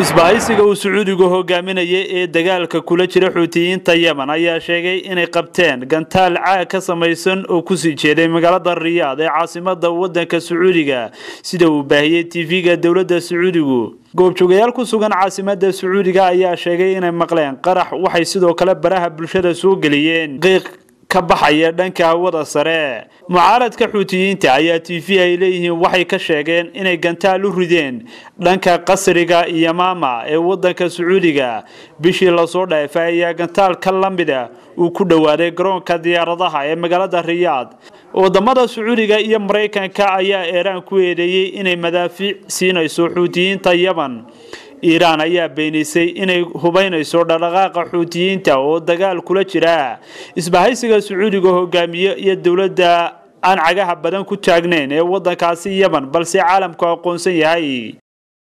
isbahaysiga uu Sacuudiga hogaaminayay ee dagaalka kula jira Xuutiyiinta Yemen ayaa sheegay inay qabteen Gantaal ka samaysan oo ku sii jeeday magaalada Riyaadh ee caasimadda waddanka Sacuudiga sida uu baahiyay TV-ga dawladda Sacuudigu goobjoogayaal ku sugan caasimadda Sacuudiga ayaa sheegay inay maqleen qarax waxay sidoo kale baraha bulshada soo galiyeen ka baxaya dhanka hawada sare mucaaradka Xuutiyiinta ayaa TV ay leeyihiin waxay ka sheegeen inay Gantaal u rideen dhanka qasriga iyo maama ee waddanka Sacuudiga bishii la soo dhaafay ayaa Gantaal ka lamida uu ku dhawaaday garoonka diyaaradaha ee magaalada Riyaadh wadamada Sacuudiga iyo Mareykanka ayaa Iran ku eedeeyay inay madaafiic siinayso Xuutiyiinta Yemen Iran ayaa beenisay inay hubaynayso dhaqdhaqaaqa Xuutiyiinta oo dagaal kula jira isbahaysiga Sacuudiga hogaamiye iyo dawladda aan cagaha badan ku taagnayn ee waddankaasi Yemen balse caalamku aqoonsan yahay